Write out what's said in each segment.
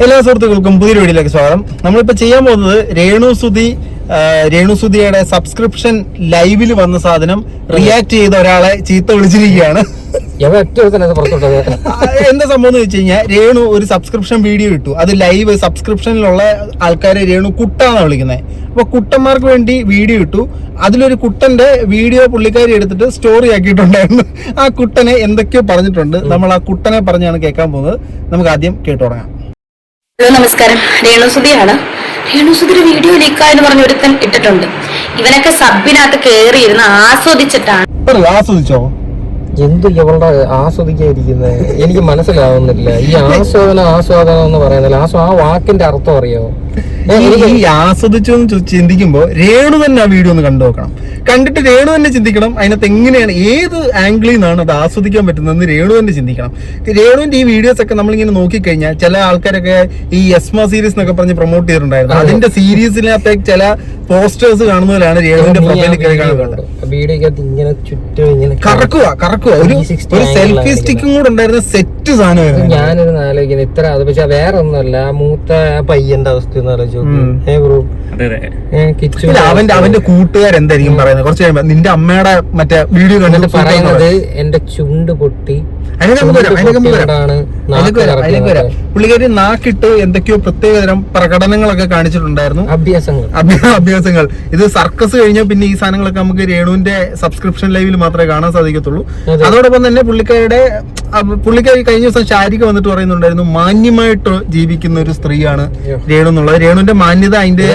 എല്ലാ സുഹൃത്തുക്കൾക്കും പുതിയൊരു വീഡിയോയിലേക്ക് സ്വാഗതം. നമ്മളിപ്പോ ചെയ്യാൻ പോകുന്നത് രേണുസുതിയുടെ സബ്സ്ക്രിപ്ഷൻ ലൈവിൽ വന്ന സാധനം റിയാക്ട് ചെയ്ത ഒരാളെ ചീത്ത വിളിച്ചിരിക്കുകയാണ്. എന്താ സംഭവം എന്ന് വെച്ച് കഴിഞ്ഞാൽ, രേണു ഒരു സബ്സ്ക്രിപ്ഷൻ വീഡിയോ ഇട്ടു. അത് ലൈവ് സബ്സ്ക്രിപ്ഷനിലുള്ള ആൾക്കാരെ രേണു കുട്ടാന്നാണ് വിളിക്കുന്നത്. അപ്പൊ കുട്ടന്മാർക്ക് വേണ്ടി വീഡിയോ ഇട്ടു. അതിലൊരു കുട്ടന്റെ വീഡിയോ പുള്ളിക്കാരി എടുത്തിട്ട് സ്റ്റോറി ആക്കിയിട്ടുണ്ടായിരുന്നു. ആ കുട്ടനെ എന്തൊക്കെയോ പറഞ്ഞിട്ടുണ്ട്. നമ്മൾ ആ കുട്ടനെ പറഞ്ഞാണ് കേൾക്കാൻ പോകുന്നത്. നമുക്ക് ആദ്യം കേട്ടു തുടങ്ങാം. നമസ്കാരം, രേണുസുതിയാണ്. രേണുസുതിയുടെ വീഡിയോ ലീക്കായെന്ന് പറഞ്ഞ ഒരുത്തൻ ഇട്ടിട്ടുണ്ട്. ഇവനൊക്കെ സബിനകത്ത് കേറിയിരുന്ന് ആസ്വദിച്ചിട്ടാണ്. ആസ്വദിച്ചോ? എന്ത് ഇവളുടെ ആസ്വദിക്കാതിരിക്കുന്നത് എനിക്ക് മനസ്സിലാവുന്നില്ല. ഈ ആസ്വാദനം എന്ന് പറയുന്നില്ല. ആ വാക്കിന്റെ അർത്ഥം അറിയാമോ? ഈ ആസ്വദിച്ചു എന്ന് ചിന്തിക്കുമ്പോ രേണു തന്നെ ആ വീഡിയോ ഒന്ന് കണ്ടു നോക്കണം. കണ്ടിട്ട് രേണു തന്നെ ചിന്തിക്കണം അതിനകത്ത് എങ്ങനെയാണ്, ഏത് ആംഗിളിൽ നിന്നാണ് അത് ആസ്വദിക്കാൻ പറ്റുന്നതെന്ന് രേണു തന്നെ ചിന്തിക്കണം. രേണുവിന്റെ ഈ വീഡിയോസ് ഒക്കെ നമ്മളിങ്ങനെ നോക്കിക്കഴിഞ്ഞാൽ ചില ആൾക്കാരൊക്കെ ഈ യസ്മ സീരീസ് എന്നൊക്കെ പറഞ്ഞ് പ്രൊമോട്ട് ചെയ്തിട്ടുണ്ടായിരുന്നു. അതിന്റെ സീരീസിനകത്തെ ചില പോസ്റ്റേഴ്സ് കാണുന്നതിലാണ് രേണുവിന്റെ പ്രൊഫൈലിൽ കാണുന്നത്. കറക്കുക ഒരു സെൽഫി സ്റ്റിക്കും കൂടെ ഉണ്ടായിരുന്ന സെറ്റ് സാധനമായിരുന്നു. ഞാനിരുന്ന് ആലോചിക്കുന്നത് ഇത്ര അത്, പക്ഷെ വേറെ ഒന്നുമല്ല, മൂത്ത പയ്യന്റെ അവസ്ഥ അവന്റെ കൂട്ടുകാരെന്തായിരിക്കും പറയുന്നത്? കുറച്ച് കഴിയുമ്പോ നിന്റെ അമ്മയുടെ മറ്റേ വീഡിയോ കണ്ടിട്ട് പറയുന്നത് എന്റെ ചുണ്ട് പൊട്ടി. പുള്ളിക്കാരി നാക്കിട്ട് എന്തൊക്കെയോ പ്രത്യേകതരം പ്രകടനങ്ങളൊക്കെ കാണിച്ചിട്ടുണ്ടായിരുന്നു, അഭ്യാസങ്ങൾ. ഇത് സർക്കസ് കഴിഞ്ഞാൽ പിന്നെ ഈ സാധനങ്ങളൊക്കെ നമുക്ക് രേണുവിന്റെ സബ്സ്ക്രിപ്ഷൻ ലൈവിൽ മാത്രമേ കാണാൻ സാധിക്കത്തുള്ളൂ. അതോടൊപ്പം തന്നെ പുള്ളിക്കാരി കഴിഞ്ഞ ദിവസം ശാരിക വന്നിട്ട് പറയുന്നുണ്ടായിരുന്നു, മാന്യമായിട്ട് ജീവിക്കുന്ന ഒരു സ്ത്രീയാണ് രേണു എന്നുള്ളത്. രേണുവിന്റെ മാന്യത, അതിന്റെ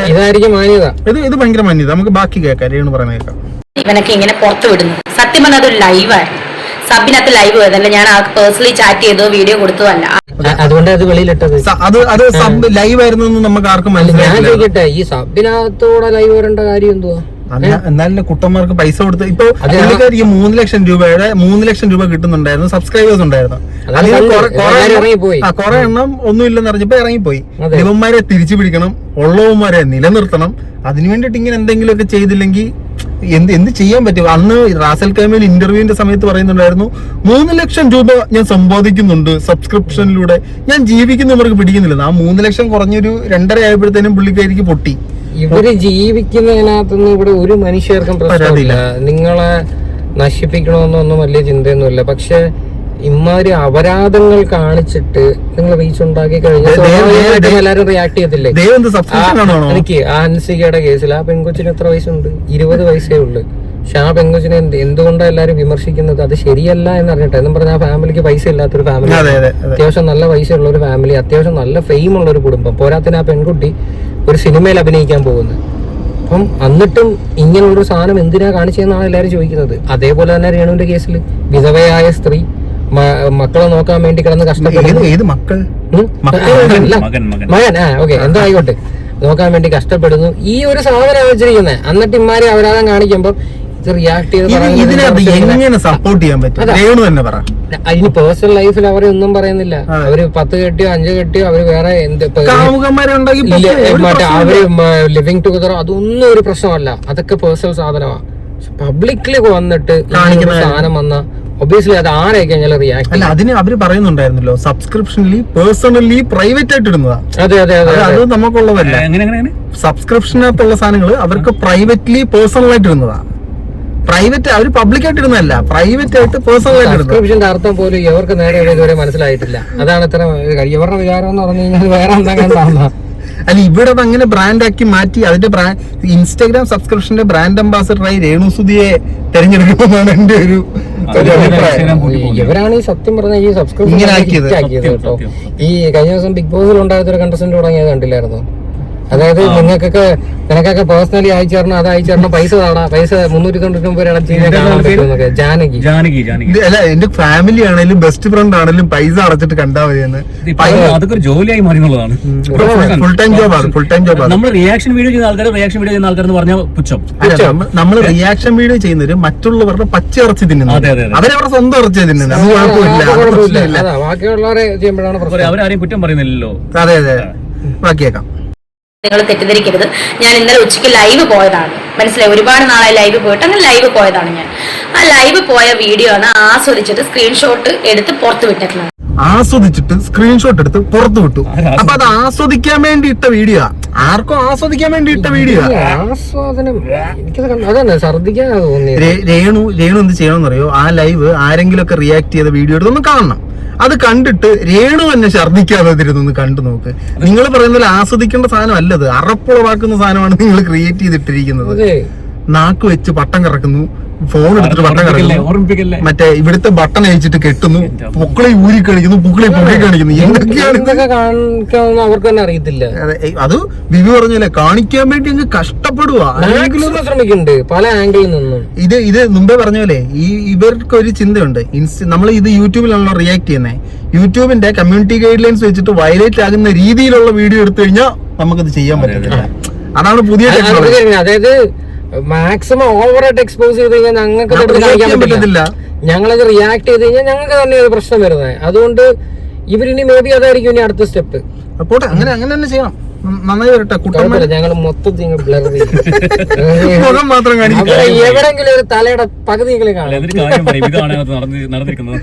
ഇത് ഭയങ്കര മാന്യത. നമുക്ക് ബാക്കി കേൾക്കാം, രേണു പറയുന്ന കേൾക്കാം. ഇവനൊക്കെ ഇങ്ങനെ പുറത്തു വിടുന്നു. സത്യം പറഞ്ഞാൽ അതൊരു ലൈവായിരുന്നു. സബിനകത്ത് ലൈവ് പോയതല്ല, ഞാൻ ആൾക്ക് പേഴ്സണലി ചാറ്റ് ചെയ്തോ വീഡിയോ കൊടുത്തതല്ല. അതുകൊണ്ട് അത് വെളിയിലിട്ടത് അത് സബ് ലൈവ് ആയിരുന്നു നമുക്ക് ആർക്കും മനസ്സിലായില്ല. ഈ സബിനകത്തോടെ ലൈവ് വരേണ്ട കാര്യം എന്തുവാ? എന്നാലും കുട്ടന്മാർക്ക് പൈസ കൊടുത്ത് ഇപ്പൊ പുള്ളിക്കാരിക്ക് 3 ലക്ഷം രൂപ കിട്ടുന്നുണ്ടായിരുന്നു, സബ്സ്ക്രൈബേഴ്സ് ഉണ്ടായിരുന്നു. കുറെ എണ്ണം ഒന്നുമില്ലെന്ന് അറിഞ്ഞപ്പോ ഇറങ്ങിപ്പോയി. ഇവന്മാരെ തിരിച്ചു പിടിക്കണം, ഉള്ളവന്മാരെ നിലനിർത്തണം. അതിനു വേണ്ടിട്ട് ഇങ്ങനെ എന്തെങ്കിലുമൊക്കെ ചെയ്തില്ലെങ്കിൽ എന്ത് ചെയ്യാൻ പറ്റും? അന്ന് റാസൽ കൈമയിൽ ഇന്റർവ്യൂവിന്റെ സമയത്ത് പറയുന്നുണ്ടായിരുന്നു, 3 ലക്ഷം രൂപ ഞാൻ സമ്പാദിക്കുന്നുണ്ട് സബ്സ്ക്രിപ്ഷനിലൂടെ, ഞാൻ ജീവിക്കുന്നവർക്ക് പിടിക്കുന്നില്ല. ആ 3 ലക്ഷം കുറഞ്ഞൊരു 2.5 ആയപ്പോഴത്തേനും പുള്ളിക്കാരിക്ക് പൊട്ടി. ഇവര് ജീവിക്കുന്നതിനകത്തൊന്നും ഇവിടെ ഒരു മനുഷ്യർക്കും പ്രശ്നമില്ല. നിങ്ങളെ നശിപ്പിക്കണമെന്നൊന്നും വലിയ ചിന്തയൊന്നുമില്ല. പക്ഷെ ഇമാതിരി അപരാധങ്ങൾ കാണിച്ചിട്ട് നിങ്ങൾ റീച്ച് ഉണ്ടാക്കി കഴിഞ്ഞാൽ എല്ലാരും റിയാക്ട് ചെയ്യത്തില്ലേ? എനിക്ക് ആ ഹൻസികയുടെ കേസിൽ ആ പെൺകൊച്ചിന് എത്ര വയസ്സുണ്ട്? 20 വയസ്സേ ഉള്ളു. പക്ഷെ ആ പെൺകൊച്ചിനെ എന്തുകൊണ്ടാണ് എല്ലാരും വിമർശിക്കുന്നത്? അത് ശരിയല്ല എന്ന് പറഞ്ഞിട്ട്. എന്നും പറഞ്ഞാൽ ആ ഫാമിലിക്ക് പൈസ ഇല്ലാത്തൊരു ഫാമിലി, അത്യാവശ്യം നല്ല പൈസ ഉള്ള ഒരു ഫാമിലി, അത്യാവശ്യം നല്ല ഫെയിം ഉള്ള ഒരു കുടുംബം. പോരാത്തിന് ആ പെൺകുട്ടി ഒരു സിനിമയിൽ അഭിനയിക്കാൻ പോകുന്നത്. അപ്പം എന്നിട്ടും ഇങ്ങനെയുള്ളൊരു സാധനം എന്തിനാ കാണിച്ചതെന്നാണ് എല്ലാവരും ചോദിക്കുന്നത്. അതേപോലെ തന്നെ രേണുവിന്റെ കേസിൽ വിധവയായ സ്ത്രീ മക്കളെ നോക്കാൻ വേണ്ടി കിടന്ന് കഷ്ടപ്പെടുന്നു. മകൻ ഓക്കെ, എന്തോ ആയിക്കോട്ടെ, നോക്കാൻ വേണ്ടി കഷ്ടപ്പെടുന്നു. ഈ ഒരു സാധനം വെച്ചിരിക്കുന്നത്. എന്നിട്ട് ഇമാരെ അപരാധം കാണിക്കുമ്പോൾ ഇത് റിയാക്ട് ചെയ്ത് അതിന് പേഴ്സണൽ ലൈഫിൽ അവരെ ഒന്നും പറയുന്നില്ല. അവര് 10 കെട്ടിയോ 5 കെട്ടിയോ അവര് വേറെ മറ്റേ അവര് ലിവിങ് ടുഗദർ, അതൊന്നും ഒരു പ്രശ്നമല്ല. അതൊക്കെ പേഴ്സണൽ സാധനമാണ്. പബ്ലിക്കില് വന്നിട്ട് സാധനം വന്ന ഒബിയസ്ലി അത് ആരെ കഴിഞ്ഞാൽ റിയാക്ട് അല്ല. അതിന് അവര് പറയുന്നുണ്ടായിരുന്നല്ലോ, സബ്സ്ക്രിപ്ഷനിൽ പേഴ്സണലി പ്രൈവറ്റ് ആയിട്ട് ഇടുന്നതാ. അതെ അതെ അതെ, അത് നമുക്കുള്ളതല്ല. സബ്സ്ക്രിപ്ഷനകത്തുള്ള സാധനങ്ങൾ അവർക്ക് പ്രൈവറ്റ്ലി പേഴ്സണൽ ആയിട്ട് ഇടുന്നതാ. പ്രൈവറ്റ്, അവര് പബ്ലിക് ആയിട്ട് ഇടുന്നതല്ല, പ്രൈവറ്റ് ആയിട്ട് പേഴ്സണൽ ആയിട്ട്. സബ്സ്ക്രിപ്ഷന്റെ അർത്ഥം പോലും ഇവർക്ക് നേരെ ഇതുവരെ മനസ്സിലായിട്ടില്ല. അതാണ് ഇത്ര ഇവരുടെ വിചാരം എന്ന് പറഞ്ഞു കഴിഞ്ഞാൽ വേറെ എന്താ. അല്ല, ഇവിടെ അത് അങ്ങനെ ബ്രാൻഡാക്കി മാറ്റി അതിന്റെ ഇൻസ്റ്റാഗ്രാം സബ്സ്ക്രിപ്ഷന്റെ ബ്രാൻഡ് അംബാസഡറായി രേണുസുതിയെ തെരഞ്ഞെടുക്കുമെന്നാണ് എന്റെ ഒരു അഭിപ്രായം. ഇവരാണ് ഈ സത്യം പറഞ്ഞ ഈ സബ്സ്ക്രിപ്ഷൻ ആക്കിയത് കേട്ടോ. ഈ കഴിഞ്ഞ ദിവസം ബിഗ് ബോസിൽ ഉണ്ടായിരുന്ന ഒരു കണ്ടസ്റ്റന്റ് തുടങ്ങിയത് കണ്ടില്ലായിരുന്നു? അതായത് നിനക്കൊക്കെ പേഴ്സണലി അയച്ചേരണം, അത് അയച്ചേരണം, പൈസ താടാ, പൈസ 390 ജാനകി. അല്ല, എന്റെ ഫാമിലി ആണെങ്കിലും ബെസ്റ്റ് ഫ്രണ്ട് ആണെങ്കിലും പൈസ അടച്ചിട്ട് കണ്ടാ മതിയെന്ന്. അതൊക്കെ ജോലിയായി മാറിയുള്ളതാണ്. Full time ജോബാണ്. നമ്മൾ റിയാക്ഷൻ വീഡിയോ ചെയ്യുന്ന ആൾക്കാർ എന്ന് പറഞ്ഞാൽ പുച്ഛം. നമ്മൾ റിയാക്ഷൻ വീഡിയോ ചെയ്യുന്നവര് മറ്റുള്ളവരുടെ പച്ച ഇറച്ചി തിന്നുന്നത്, അവരവരുടെ സ്വന്തം ഇറച്ചി തിന്നുന്നത്. കുഴപ്പമില്ല, ബാക്കിയുള്ളവരെ ചെയ്യുമ്പോഴാണ് അവരാരെയും കുറ്റം പറയുന്നില്ലല്ലോ. അതെ അതെ, ബാക്കിയേക്കാം. നിങ്ങൾ തെറ്റിദ്ധരിക്കരുത്. ഞാൻ ഇന്നലെ ഉച്ചയ്ക്ക് ലൈവ് പോയതാണ്, മനസ്സിലായി. ഒരുപാട് നാളായി ലൈവ് പോയിട്ട്. അങ്ങനെ ലൈവ് പോയതാണ് ഞാൻ. ആ ലൈവ് പോയ വീഡിയോ ആണ് ആസ്വദിച്ചിട്ട് സ്ക്രീൻഷോട്ട് എടുത്ത് പുറത്ത് വിട്ടിട്ടുള്ളത്. ആസ്വദിച്ചിട്ട് സ്ക്രീൻഷോട്ട് എടുത്ത് പുറത്തു വിട്ടു. അപ്പൊ അത് ആസ്വദിക്കാൻ വേണ്ടി ഇട്ട വീഡിയോ, ആർക്കും ആസ്വദിക്കാൻ വേണ്ടി ഇട്ട വീഡിയോ. ആസ്വാദനം അതന്നെ ഛർദിക്കാൻ തോന്നി. രേണു എന്ത് ചെയ്യണമെന്ന് അറിയോ? ആ ലൈവ് ആരെങ്കിലും ഒക്കെ റിയാക്ട് ചെയ്ത വീഡിയോ എടുത്തൊന്ന് കാണണം. അത് കണ്ടിട്ട് രേണു തന്നെ ഛർദിക്കാതെ ഇരുന്നൊന്ന് കണ്ടു നോക്ക്. നിങ്ങൾ പറയുന്നതിൽ ആസ്വദിക്കേണ്ട സാധനം അല്ലത്, അറപ്പുളവാക്കുന്ന സാധനമാണ് നിങ്ങൾ ക്രിയേറ്റ് ചെയ്തിട്ടിരിക്കുന്നത്. നാക്ക് വെച്ച് പട്ടം കറക്കുന്നു, ഫോൺ എടുത്തിട്ട് പട്ടം കറക്കുന്നു, മറ്റേ ഇവിടുത്തെ ബട്ടൺ അയച്ചിട്ട് കെട്ടുന്നു, പൊക്കളെ ഊരി കാണിക്കുന്നു, പൊക്കളെ പൊക്കി കാണിക്കുന്നു. എന്തൊക്കെയാണ് അവർക്ക് തന്നെ അറിയത്തില്ല. അത് വിവി പറഞ്ഞല്ലേ, കാണിക്കാൻ വേണ്ടി അങ്ങ് കഷ്ടപ്പെടുവാ. ശ്രമിക്കുന്നുണ്ട് പല ആംഗിളിൽ നിന്നും. ഇത് മുമ്പേ പറഞ്ഞ പോലെ ഇവർക്ക് ഒരു ചിന്തയുണ്ട്. നമ്മൾ ഇത് യൂട്യൂബിലാണല്ലോ റിയാക്ട് ചെയ്യുന്നത്. യൂട്യൂബിന്റെ കമ്മ്യൂണിറ്റി ഗൈഡ് ലൈൻസ് വെച്ചിട്ട് വയലേറ്റ് ആകുന്ന രീതിയിലുള്ള വീഡിയോ എടുത്തു കഴിഞ്ഞാൽ നമുക്കത് ചെയ്യാൻ പറ്റത്തില്ല. അതാണ് പുതിയ ടെക്നോളജി. അതായത് മാക്സിമം ഓവറായിട്ട് എക്സ്പോസ് ചെയ്ത് കഴിഞ്ഞാൽ ഞങ്ങൾക്ക് കാണിക്കാൻ പറ്റത്തില്ല. ഞങ്ങളത് റിയാക്ട് ചെയ്ത് കഴിഞ്ഞാൽ ഞങ്ങൾക്ക് തന്നെ ഒരു പ്രശ്നം വരുന്നത്. അതുകൊണ്ട് ഇവരിനി മേ ബി അതായിരിക്കും ഇനി അടുത്ത സ്റ്റെപ്പ്. അപ്പോൾ അങ്ങനെ തന്നെ ചെയ്യണം. നന്നായി വരട്ടെ. ഞങ്ങൾ മൊത്തത്തിൽ മാത്രം എവിടെങ്കിലും ഒരു തലയുടെ പകുതിയെങ്കിലും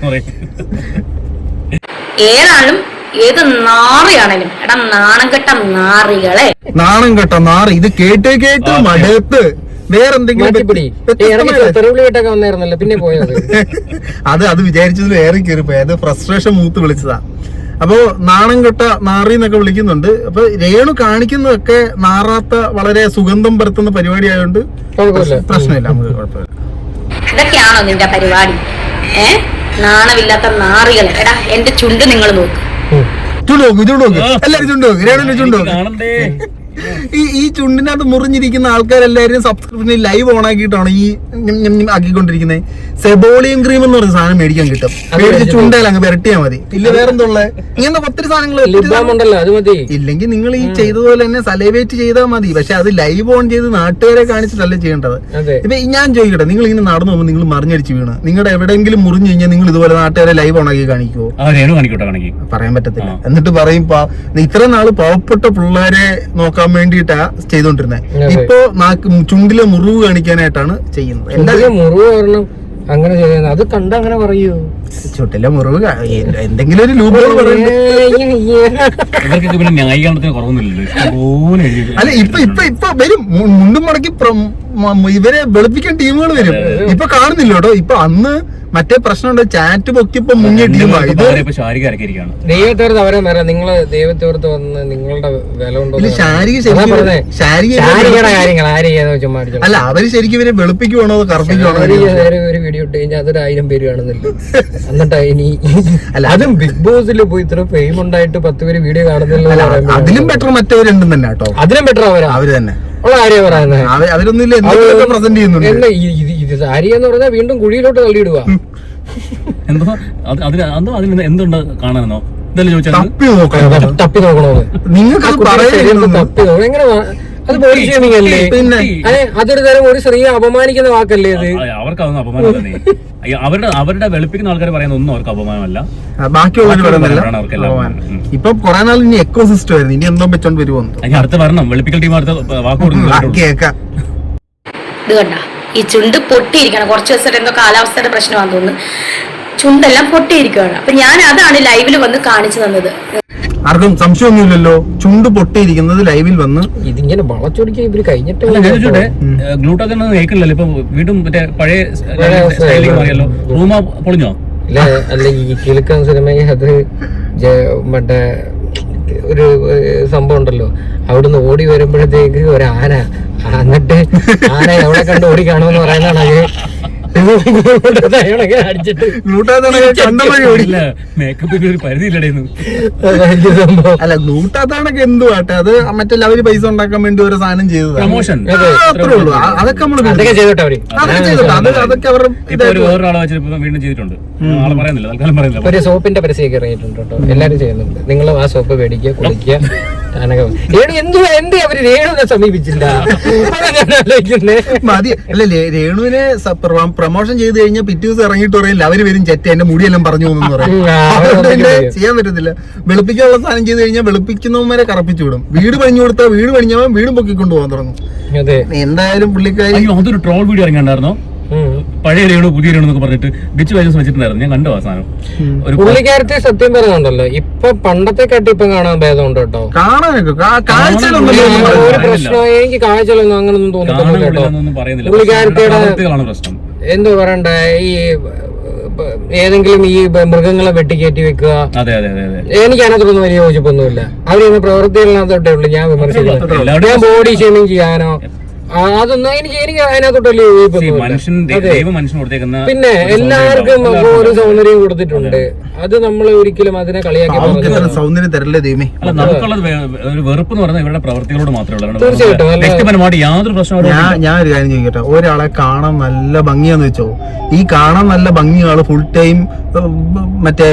ഏതാളും ഏത് നാറിയാണേലും എടാ നാണം കെട്ട നാറികളെ, നാണം കെട്ട നാറി. ഇത് കേട്ട് മടുത്ത് വേറെന്തെങ്കിലും വന്നായിരുന്നല്ലോ പിന്നെ പോയത്. അത് വിചാരിച്ചതിൽ ഏറെ കയറിപ്പോയി. അത് ഫ്രസ്ട്രേഷൻ മൂത്ത് വിളിച്ചതാ. അപ്പോ നാണം കെട്ട നാറി എന്നൊക്കെ വിളിക്കുന്നുണ്ട്. അപ്പൊ രേണു കാണിക്കുന്നതൊക്കെ നാറാത്ത വളരെ സുഗന്ധം പരത്തുന്ന പരിപാടി ആയതുകൊണ്ട് പ്രശ്നമില്ല, നമുക്ക് കുഴപ്പമില്ല. ഇതൊക്കെയാണോ നിന്റെ പരിപാടി? നാണമില്ലാത്ത നാറികളെ. എടാ എന്റെ ചുണ്ട് നിങ്ങൾ നോക്ക്, ചുണ്ട് നോക്ക്, എല്ലാരും ചുണ്ട് നോക്ക്, രേണുവിന്റെ ചുണ്ട് നോക്ക്. ഈ ചുണ്ടിനകത്ത് മുറിഞ്ഞിരിക്കുന്ന ആൾക്കാരെല്ലാരും സബ്സ്ക്രിപ്ഷനിൽ ലൈവ് ഓൺ ആക്കിയിട്ടാണ് ഈ ആക്കിക്കൊണ്ടിരിക്കുന്നത്. സെബോളിയം ക്രീം എന്ന് പറഞ്ഞ സാധനം മേടിക്കാൻ കിട്ടും. മേടിച്ച് ചുണ്ടയിൽ അങ്ങ് പെരട്ടിയാൽ മതി. ഇല്ല വേറെന്തുള്ള ഇങ്ങനത്തെ ഒത്തിരി സാധനങ്ങൾ. ഇല്ലെങ്കിൽ നിങ്ങൾ ഈ ചെയ്തതുപോലെ തന്നെ സലൈവേറ്റ് ചെയ്താൽ മതി. പക്ഷെ അത് ലൈവ് ഓൺ ചെയ്ത് നാട്ടുകാരെ കാണിച്ചിട്ടല്ലേ ചെയ്യേണ്ടത്. ഇപ്പൊ ഞാൻ ചോദിക്കട്ടെ, നിങ്ങൾ ഇങ്ങനെ നടന്നു പോകുമ്പോൾ നിങ്ങൾ മറിഞ്ഞടിച്ച് വീണ് നിങ്ങളുടെ എവിടെയെങ്കിലും മുറിഞ്ഞു കഴിഞ്ഞാൽ നിങ്ങൾ ഇതുപോലെ നാട്ടുകാരെ ലൈവ് ഓൺ ആക്കി കാണിക്കുമോ? പറയാൻ പറ്റത്തില്ല. എന്നിട്ട് പറയും ഇത്ര നാള് പാവപ്പെട്ട പിള്ളേരെ നോക്കാൻ വേണ്ടിയിട്ടാ ചെയ്തോണ്ടിരുന്നത്. ഇപ്പൊ ചുണ്ടിലെ മുറിവ് കാണിക്കാനായിട്ടാണ് ചെയ്യുന്നത്. എല്ലാവരും മുറിവ് കാരണം അങ്ങനെ ചെയ്യുന്നത്. അത് കണ്ട അങ്ങനെ പറയൂ, ചുട്ടിലെ മുറിവ് എന്തെങ്കിലും ഒരു ലൂപ്പുകൾ അല്ല. ഇപ്പൊ വരും മുണ്ടും മടക്കി ഇവരെ വെളുപ്പിക്കാൻ ടീമുകൾ വരും. ഇപ്പൊ കാണുന്നില്ല കേട്ടോ. ഇപ്പൊ അന്ന് മറ്റേ പ്രശ്നമുണ്ട്, ചാറ്റ് പൊക്കിപ്പോ മുങ്ങിയ ടീമാണ് ഇത്. ദൈവത്തോർത്ത് അവരെ നിങ്ങള് ദൈവത്തോർത്ത് വന്ന് നിങ്ങളുടെ വില ഉണ്ടോ? കാര്യങ്ങൾ അല്ല, അവര് ശരിക്കും ഇവരെ വെളുപ്പിക്കുവാണോ കറുപ്പിക്കുവാണോ? ഒരു വീഡിയോ ഇട്ട് കഴിഞ്ഞാൽ അതൊരു 1000 പേര് കാണുന്നില്ല. എന്നിട്ട് ഇനി അല്ല, അതും ബിഗ് ബോസിൽ പോയി ഇത്ര ഫെയിം ഉണ്ടായിട്ട് 10 പേര് വീഡിയോ കാണുന്നില്ല. അതിലും ബെറ്റർ മറ്റവരുണ്ടെന്ന് തന്നെ കേട്ടോ. അതിലും ബെറ്റർ അവര് തന്നെ ഉള്ള കാര്യം പറയുന്നത്. അവരൊന്നുമില്ല പ്രസന്റ് ചെയ്യുന്നുണ്ട്. ഇത് സാരി എന്ന് പറഞ്ഞാൽ വീണ്ടും കുഴിയിലോട്ട് തള്ളിയിടുക. എന്തുണ്ട് കാണാനോ തപ്പി നോക്കണോ? നിങ്ങൾക്ക് തപ്പി നോക്കണം. എങ്ങനെ അത് ബോഡി ഷേമിംഗ് അല്ലേ? പിന്നെ അതൊരു തരം ഒരു സ്ത്രീയെ അപമാനിക്കുന്ന വാക്കല്ലേ അത്? അവർക്ക് അതൊന്നും അപമാനം തന്നെ. അവരുടെ വെളുപ്പിക്കുന്ന ആൾക്കാർ പറയുന്ന ഒന്നും അവർക്ക് അപമാനമല്ല, ബാക്കിയുള്ളവർ. ഇപ്പൊ കുറെ നാൾ ഇനി എക്കോ സിസ്റ്റം ആയിരുന്നു, ഇനി എന്തോ വെച്ചോണ്ട് വരുമോ? അടുത്ത് വരണം, വെളുപ്പിക്കൽ ടീം അടുത്ത വാക്ക് കേൾക്കാം. ഇത് കണ്ട ഈ ചുണ്ട് പൊട്ടിയിരിക്കണം. കുറച്ച് ദിവസമായിട്ട് എന്തോ കാലാവസ്ഥയുടെ പ്രശ്നമാണെന്ന് തോന്നുന്നു, ചുണ്ടെല്ലാം പൊട്ടിയിരിക്കുകയാണ്. അപ്പൊ ഞാൻ അതാണ് ലൈവിൽ വന്ന് കാണിച്ചു തന്നത്. ആർക്കും സംശയമൊന്നുമില്ലല്ലോ, ചുണ്ട് പൊട്ടിയിരിക്കുന്നത് ലൈവിൽ വന്ന് ഇതിങ്ങനെ വളച്ചൊടിക്കാൻ ഇവര് കഴിഞ്ഞിട്ട് ഗ്ലൂട്ടോൺ കേൾക്കില്ലല്ലോ. ഇപ്പൊ വീണ്ടും മറ്റേ പഴയ സ്റ്റൈലിലേക്ക് മാറിയല്ലോ. റൂമ പൊളിഞ്ഞോ? അല്ല, ഈ കിലുക്കൻ സിനിമയിൽ അത് മറ്റേ ഒരു സംഭവം ഉണ്ടല്ലോ, അവിടുന്ന് ഓടി വരുമ്പോഴത്തേക്ക് ഒരു ആന, എന്നിട്ട് ആന എവിടെ കണ്ട് ഓടി കാണുമെന്ന് പറയുന്നതാണ്. അടിച്ചിട്ട് മേക്കപ്പിന് ഒരു പരിധിയില്ലടേന്ന്. അല്ല, ഗ്ലൂട്ടാത്താണൊക്കെ എന്തുവാട്ടെ, അത് മറ്റെല്ലാം അവര് പൈസ ഉണ്ടാക്കാൻ വേണ്ടി ഒരു സാധനം ചെയ്തത്. പ്രൊമോഷൻ അത്രേ ഉള്ളൂ. അതൊക്കെ നമ്മള് ചെയ്തോട്ടെ അവര്. അതൊക്കെ അവർ വേറൊരാളെ വെച്ചിട്ട് വീണ്ടും ചെയ്തിട്ടുണ്ട്. ആളെ പറയുന്നില്ല, തൽക്കാലം പറയുന്നില്ല. ഒരു സോപ്പിന്റെ പരസ്യമൊക്കെ ഇറങ്ങിയിട്ടുണ്ട് കേട്ടോ, എല്ലാരും ചെയ്യുന്നുണ്ട്. നിങ്ങൾ ആ സോപ്പ് മേടിക്കുക, കുളിക്കുക. എന്ത് അവര് രേണുവിനെ സമീപിച്ചില്ല മതി. അല്ല, രേണുവിനെ പ്രൊമോഷൻ ചെയ്ത് കഴിഞ്ഞാൽ പിറ്റേ ദിവസം ഇറങ്ങിയിട്ട് പറയില്ല അവര് വരും ചെറ്റ എന്റെ മുടിയെല്ലാം പറഞ്ഞു പോകുന്നു പറയും. ചെയ്യാൻ പറ്റത്തില്ല. വെളുപ്പിക്കാനുള്ള സാധനം ചെയ്ത് കഴിഞ്ഞാൽ വെളുപ്പിക്കുന്നവന്മാരെ കറപ്പിച്ചു വിടും. വീട് പണിഞ്ഞു കൊടുത്താൽ വീട് പണിഞ്ഞവൻ വീടും പൊക്കിക്കൊണ്ട് പോകാൻ തുടങ്ങും. എന്തായാലും പുള്ളിക്കാരി അതൊരു ട്രോൾ വീഡിയോ ഇറങ്ങിണ്ടായിരുന്നോ? പഴയ രേണു പുതിയ രേണു എന്നൊക്കെ പറഞ്ഞിട്ട് ബിച്ച് വൈജസ് വെച്ചിട്ടുണ്ടായിരുന്നു. ഞാൻ കണ്ടു ആ സാധനം. ഒരു പുള്ളിക്കാരത്തെ സത്യം പറയുന്നുണ്ടല്ലോ, ഇപ്പൊ പണ്ടത്തെ കാട്ടി ഇപ്പൊ കാണാൻ ഭേദമുണ്ട് കേട്ടോ. കാണാനൊക്കെ ഒരു പ്രശ്നം എനിക്ക് കാഴ്ചകളൊന്നും അങ്ങനൊന്നും തോന്നിയിട്ടില്ല കേട്ടോ. പറയുന്നില്ല പ്രശ്നം. എന്തോ പറയണ്ടേ, ഈ ഏതെങ്കിലും ഈ മൃഗങ്ങളെ വെട്ടിക്കയറ്റി വെക്കുക, എനിക്ക് അതിനകത്തൊന്നും വലിയ യോജിപ്പൊന്നുമില്ല. അവര് പ്രവൃത്തികളിനകത്തോട്ടേ ഉള്ളൂ ഞാൻ വിമർശിക്കുന്നത്. ഞാൻ ബോഡി ഷേമിങ് ചെയ്യാനോ അതൊന്നും എനിക്ക് അതിനകത്തോട്ട് വലിയ യോജിപ്പൊന്നും. പിന്നെ എല്ലാവർക്കും ഒരു സൗന്ദര്യം കൊടുത്തിട്ടുണ്ട്. അത് നമ്മൾ ഒരിക്കലും അതിനെ കളിയാക്കി സൗന്ദര്യം തരല്ലേ ദൈവമേ. നമുക്കുള്ള ഒരു വെറുപ്പ് എന്ന് പറയുന്നത് ഇവരുടെ പ്രവൃത്തികളോട് മാത്രമേ ഉള്ളൂ. തീർച്ചയായിട്ടും യാതൊരു പ്രശ്നവും. ഞാൻ ഒരു കാര്യം ചോദിക്കട്ടെ, ഒരാളെ കാണാൻ നല്ല ഭംഗിയാന്ന് വെച്ചോ, ഈ കാണാൻ നല്ല ഭംഗിയ ആള് ഫുൾ ടൈം മറ്റേ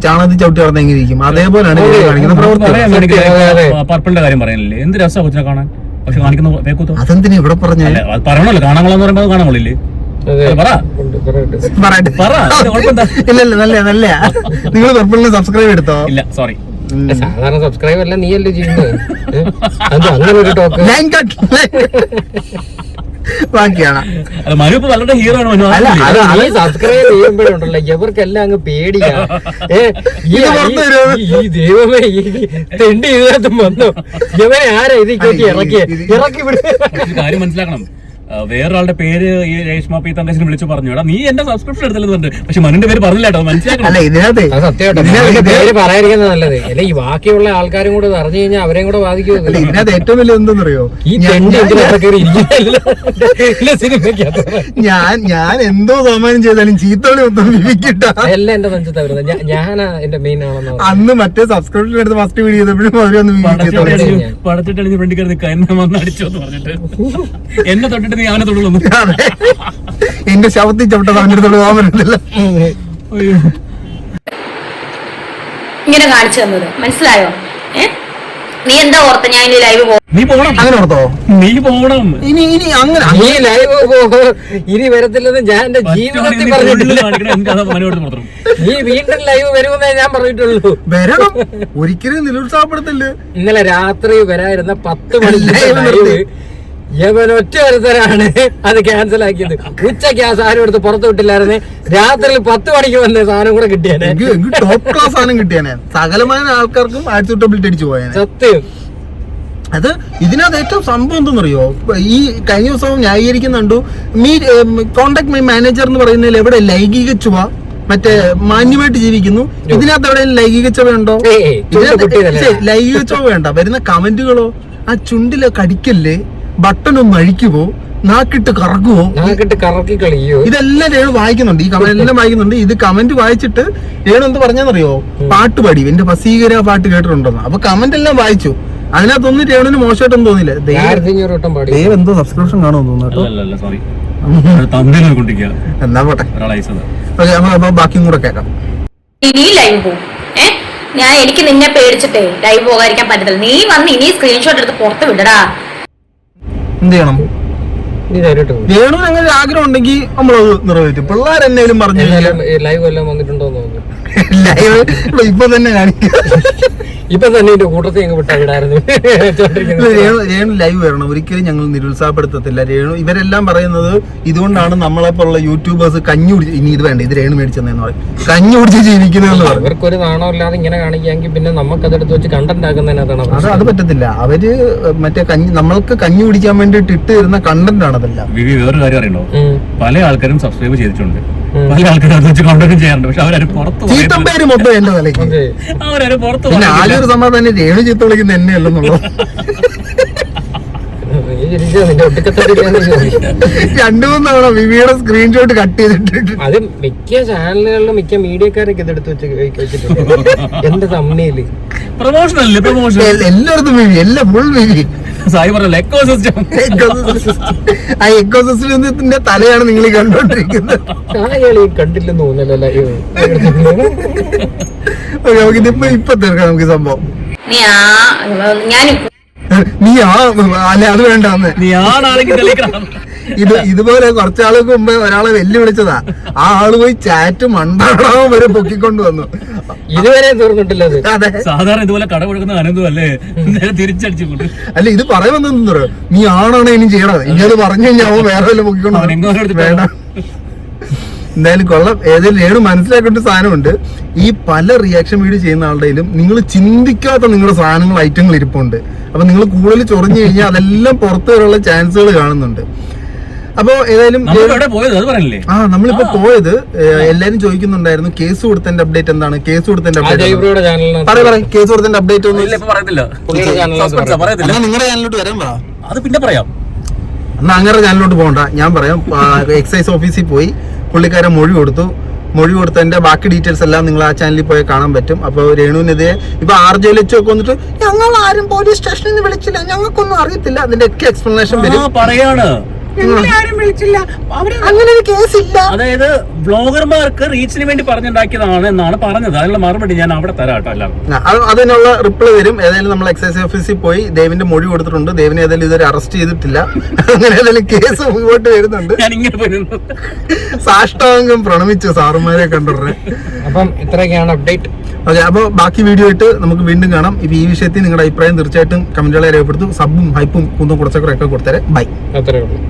ചാണകത്തിൽ ചവിട്ടി നടന്ന എങ്ങനെ ഇരിക്കും? അതേപോലെയാണ് കാണിക്കുന്ന പ്രവൃത്തി. പർപ്പിളിന്റെ കാര്യം പറയാനില്ലേ, എന്ത് രസമാണ് കൊച്ചിനെ കാണാൻ. പക്ഷെ കാണിക്കുന്ന പേക്കൂത്തോ അതെന്തിനാ ഇവിടെ പറഞ്ഞ പറയണല്ലോ, കാണാങ്ങളെന്ന് പറയുമ്പോൾ അത് കാണാങ്ങളില്ലേ? ഇല്ലല്ല, നല്ല നല്ല. നിങ്ങൾ പർപ്പിളിന് സബ്സ്ക്രൈബ് എടുത്തോ? ഇല്ല, സോറി. സാധാരണ സബ്സ്ക്രൈബ് അല്ല, നീയല്ലേ ചെയ്യുന്നത്. അത് അങ്ങനെ ഒരു ടോക്ക് ബാക്കിയാണ്. സബ്സ്ക്രൈബ് ചെയ്യുമ്പോഴുണ്ടല്ലോ ഇവർക്കെല്ലാം അങ്ങ് പേടിയാ. ഈ ദൈവമേ, ഈ തെണ്ടി ഇതിനകത്തും വന്നു, ഇവനെ ആരാ ഇതിലേക്ക് ഇറക്കി വിടുക. കാര്യം മനസ്സിലാക്കണം. വേറൊരാളുടെ പേര് ഈ രേഷ്മ പി തങ്കച്ചിനെ വിളിച്ചു പറഞ്ഞു, നീ എന്റെ സബ്സ്ക്രിപ്ഷൻ എടുത്തില്ലെന്നുണ്ട്. പക്ഷെ മനുന്റെ പേര് പറഞ്ഞില്ല കേട്ടോ, മനസ്സിലാക്കണം. സത്യമായിട്ട് പേര് പറയാതിരിക്കുന്നത് നല്ലത്. അല്ലെ ഈ ബാക്കിയുള്ള ആൾക്കാരും കൂടെ അറിഞ്ഞു കഴിഞ്ഞാൽ അവരെയും കൂടെ ബാധിക്കും. ഇതിനകത്ത് ഏറ്റവും വലിയ എന്തെന്നറിയോ, ഈ ഞാൻ എന്തോ സമ്മാനം ചെയ്താലും ചീത്തോളി ഒന്നും വിവിക്കിട്ട എല്ലാം എന്റെ നെഞ്ചത്താ വരുന്നത്. ഞാനാ എന്റെ മെയിൻ ആണെന്ന്. അന്ന് മറ്റേ സബ്സ്ക്രിപ്ഷൻ എടുത്ത് ഫസ്റ്റ് വീഡിയോ ചെയ്തപ്പോഴും അവരൊന്നും പടത്തിട്ട് ഫ്രണ്ടിൽ കയറി എന്നെ വന്ന് അടിച്ചോന്ന് പറഞ്ഞിട്ട് എന്നെ തൊട്ടിട്ട് എന്റെ ശവത്തിൽ ചവിട്ടത് അവന്റെ അടുത്തോട് പോകാൻ പറ്റത്തില്ല. ഇങ്ങനെ കാണിച്ചു തന്നത് മനസ്സിലായോ? നീ എന്താ ഓർത്ത ഞാൻ ഇനി ലൈവ് പോകും? നീ പോകണം. അങ്ങനെ ഓർത്തോ? നീ പോകണം. ഇനി അങ്ങനെ ഈ ലൈവ് ഇനി വരത്തില്ലെന്ന് ഞാൻ എന്റെ ജീവിതത്തിൽ പറഞ്ഞിട്ടില്ല. നീ വീണ്ടും ലൈവ് വരുമെന്നേ ഞാൻ പറഞ്ഞിട്ടുള്ളൂ. വരണം, ഒരിക്കലും നിരുത്സാഹപ്പെടുത്തില്ല. ഇന്നലെ രാത്രി വരായിരുന്ന 10 മണി ലൈവ് യവനൊറ്റ ഒരുത്തരാണ് അത് ക്യാൻസൽ ആക്കിയത്. ഉച്ചയ്ക്ക് ആ സാധനം എടുത്ത് പുറത്തു വിട്ടില്ലായിരുന്നേ, രാത്രി 10 മണിക്ക് വന്ന സാധനം കൂടെ കിട്ടിയാനെ. ടോപ്പ് ക്ലാസ് സാധനം കിട്ടിയാനെ, സകലമായ ആൾക്കാർക്കും ആക്സെപ്റ്റബിലിറ്റി അടിച്ചു പോയാനെ. സത്യം. അത് ഇതിനകത്ത് ഏറ്റവും സംഭവം എന്തെന്നറിയോ, ഈ കഴിഞ്ഞ ദിവസവും ന്യായീകരിക്കുന്നുണ്ടു. കോണ്ടാക്ട് മൈ മാനേജർ എന്ന് പറയുന്നതിൽ എവിടെ ലൈംഗിക ചുവ, മറ്റേ മാന്യമായിട്ട് ജീവിക്കുന്നു. ഇതിനകത്ത് എവിടെ ലൈംഗിക ചുവ ഉണ്ടോ? ലൈംഗിക ചുവ വേണ്ട. വരുന്ന കമന്റുകളോ, ആ ചുണ്ടിലെ കടിക്കല്ലേ, ബട്ടണൊന്നും അഴിക്കുവോ, നാക്കിട്ട് കറക്കുവോ, നാക്കിട്ട് കറക്കി കളിയോ, ഇതെല്ലാം രേണു വായിക്കുന്നുണ്ട്. ഈ കമന്റ് എല്ലാം വായിക്കുന്നുണ്ട്. ഇത് കമന്റ് വായിച്ചിട്ട് രേണു എന്ത് പറഞ്ഞെന്നറിയോ, പാട്ട് പാടി എന്റെ വസീകര പാട്ട് കേട്ടിട്ടുണ്ടെന്ന്. അപ്പൊ കമന്റ് എല്ലാം വായിച്ചു. അതിനകത്തൊന്നും രേണുവിന് മോശമായിട്ടൊന്നും തോന്നില്ല. ദൈവം എന്തോ സബ്സ്ക്രിപ്ഷൻ കാണുമെന്ന് തോന്നുന്നു. എന്നാ പോട്ടെ, അപ്പൊ ബാക്കിയും കൂടെ കേൾക്കാം. ഇനി ലൈവ് പോകും. ഞാൻ എനിക്ക് നിന്നെ പേടിച്ചിട്ടേ ലൈവ് പോകാതിരിക്കാൻ പറ്റത്തില്ല. നീ വന്ന് ഇനി സ്ക്രീൻഷോട്ട് എടുത്ത് പുറത്ത് വിടടാ. എന്ത് ചെയ്യണം? രേണുവിന് അങ്ങനെ ആഗ്രഹം ഉണ്ടെങ്കിൽ നമ്മളത് നിറവേറ്റും. പിള്ളേർ എന്നേലും പറഞ്ഞു ലൈവ് എല്ലാം വന്നിട്ടുണ്ടോ എന്ന് തോന്നുന്നു. ലൈവ് ഇപ്പൊ തന്നെ കാണിക്കാം. ഇപ്പൊ തന്നെ കൂട്ടത്തിൽ ഞങ്ങൾ വിട്ടായിരുന്നു. രേണു ലൈവ് വരണം. ഒരിക്കലും ഞങ്ങൾ നിരുത്സാഹപ്പെടുത്തത്തില്ല. രേണു ഇവരെല്ലാം പറയുന്നത് ഇതുകൊണ്ടാണ് നമ്മളെപ്പോലുള്ള യൂട്യൂബേഴ്സ് കഞ്ഞി കുടിച്ച്, ഇനി ഇത് വേണ്ട, ഇത് രേണു മേടിച്ചെന്ന് പറയും, കഞ്ഞി കുടിച്ച് ജീവിക്കുന്നതെന്ന് പറയും. ഇവർക്കൊരു നാണമില്ലാതെ ഇങ്ങനെ കാണിക്കുകയെങ്കിൽ പിന്നെ നമുക്ക് അതെടുത്ത് വെച്ച് കണ്ടന്റ് ആക്കുന്നതിനകത്താണ്. അത് പറ്റത്തില്ല. അവര് മറ്റേ നമ്മൾക്ക് കഞ്ഞി കുടിക്കാൻ വേണ്ടിട്ട് ഇട്ട് തരുന്ന കണ്ടന്റ് ആണ് അതല്ല. വേറൊരു കാര്യം അറിയണോ, പല ആൾക്കാരും സബ്സ്ക്രൈബ് ചെയ്തിട്ടുണ്ട്, പല ആൾക്കാരും അത് വെച്ച് കണ്ടന്റ് ചെയ്യാറുണ്ട്. പക്ഷെ അവരും പുറത്ത് ചീത്തപ്പേര് മൊത്തം എന്റെ തലയ്ക്ക്. അവരും പുറത്ത് പിന്നെ ആദ്യൊരു സമാധാനം തന്നെ രേണു ചീത്ത വിളിക്കുന്ന എന്നെ അല്ലെന്നുള്ളത്. 2-3 തവണ വിവിയുടെ സ്ക്രീൻഷോട്ട് കട്ട് ചെയ്തിട്ട് അത് മിക്ക ചാനലുകളിലും മിക്ക മീഡിയക്കാരൊക്കെ ഇതെടുത്ത് വെച്ചിട്ടുണ്ട്. എന്റെ തമ്മില് പ്രൊമോഷൻ അല്ലേ, പ്രൊമോഷൻ എല്ലായിടത്തും വിവി, എല്ലാം ഫുൾ വിവി. സായി പറഞ്ഞ എക്കോസിസ്റ്റം, ആ എക്കോസിസ്റ്റത്തിന്റെ തലയാണ് നിങ്ങൾ കണ്ടോണ്ടിരിക്കുന്നത്. കണ്ടില്ലെന്ന് തോന്നല്ലോ. നമുക്കിതിപ്പോ ഇപ്പൊ തീർക്കാം നമുക്ക് സംഭവം. നീ അല്ലെ അത് വേണ്ടെന്ന്. ഇതുപോലെ കുറച്ചാൾക്ക് മുമ്പ് ഒരാളെ വെല്ലുവിളിച്ചതാ. ആ ആള് പോയി ചാറ്റ് മണ്ടാടാൻ വരെ പൊക്കിക്കൊണ്ട് വന്നു. ഇതുവരെ തീർന്നിട്ടില്ല. അതെ, സാധാരണ ഇതുപോലെ കട കൊടുക്കുന്ന അനന്തമല്ലേ തിരിച്ചടിച്ചു. അല്ല ഇത് പറയുമെന്ന്, നീ ആണാണ് ഇനി ചെയ്യണത്. ഇനി അത് പറഞ്ഞു കഴിഞ്ഞാൽ വേറെ വല്ല പൊക്കിക്കൊണ്ട് വേണ്ട. എന്തായാലും കൊള്ളാം. ഏതായാലും രേണു മനസ്സിലാക്കേണ്ട ഒരു സാധനമുണ്ട്. ഈ പല റിയാക്ഷൻ വീഡിയോ ചെയ്യുന്ന ആളുടെയിലും നിങ്ങൾ ചിന്തിക്കാത്ത നിങ്ങളുടെ സാധനങ്ങൾ ഐറ്റങ്ങൾ ഇരിപ്പുണ്ട്. അപ്പൊ നിങ്ങൾ കൂടുതൽ ചൊറിഞ്ഞു കഴിഞ്ഞാൽ അതെല്ലാം പുറത്തു വരാനുള്ള ചാൻസുകൾ കാണുന്നുണ്ട്. അപ്പൊ ഏതായാലും നമ്മളിപ്പോ പോയത് എല്ലാരും ചോദിക്കുന്നുണ്ടായിരുന്നു കേസ് കൊടുത്തതിന്റെ അപ്ഡേറ്റ് എന്താണ്, കേസ് കൊടുത്തതിന്റെ അപ്ഡേറ്റ് പറയാം. കേസ് കൊടുത്തതിന്റെ അപ്ഡേറ്റ് ഒന്നും നിങ്ങളുടെ ചാനലിലോട്ട് വരാൻ പറ, അത് പിന്നെ പറയാം. എന്നാ അങ്ങനെ ചാനലിലോട്ട് പോകണ്ട, ഞാൻ പറയാം. എക്സൈസ് ഓഫീസിൽ പോയി പുള്ളിക്കാരൻ മൊഴി കൊടുത്തതിന്റെ ബാക്കി ഡീറ്റെയിൽസ് എല്ലാം നിങ്ങൾ ആ ചാനലിൽ പോയി കാണാൻ പറ്റും. അപ്പൊ രേണുവിനെതിരെ ഇപ്പൊ RJ ലച്ചൊക്കെ വന്നിട്ട് ഞങ്ങൾ ആരും പോലീസ് സ്റ്റേഷനിൽ നിന്ന് വിളിച്ചില്ല, ഞങ്ങൾക്കൊന്നും അറിയത്തില്ല, അതിന്റെ ഒക്കെ എക്സ്പ്ലനേഷൻ വരും. പറയാണ് അങ്ങനെ ഒരു കേസില്ല. അതായത് ബ്ലോഗർമാർക്ക് റീച്ചിന് വേണ്ടി പറഞ്ഞുണ്ടാക്കിയതാണ് എന്നാണ് പറഞ്ഞത്. അതിനുള്ള മറുപടി ഞാൻ അവിടെ തരാട്ടോ. അതിനുള്ള റിപ്ലൈ വരും. ഏതായാലും നമ്മൾ എക്സൈസ് ഓഫീസിൽ പോയി ദേവിന്റെ മൊഴി കൊടുത്തിട്ടുണ്ട്. ദേവിനെ ഏതായാലും ഇതുവരെ അറസ്റ്റ് ചെയ്തിട്ടില്ല. അങ്ങനെ ഏതായാലും കേസ് മുമ്പോട്ട് വരുന്നുണ്ട്. ഞാൻ ഇങ്ങനെ സാഷ്ടാംഗം പ്രണമിച്ചു സാറുമാരെ കണ്ടുടനെ. അപ്പം ഇത്രയൊക്കെയാണ് അപ്ഡേറ്റ്. ഓക്കെ, അപ്പോൾ ബാക്കി വീഡിയോ ആയിട്ട് നമുക്ക് വീണ്ടും കാണാം. ഇപ്പൊ ഈ വിഷയത്തിൽ നിങ്ങളുടെ അഭിപ്രായം തീർച്ചയായിട്ടും കമന്റുകളെ രേഖപ്പെടുത്തും. സബും ഹൈപ്പും കുന്നും കുറച്ചൊക്കെ കൊടുത്തരെ. ബൈ. അത്രേ ഉള്ളൂ.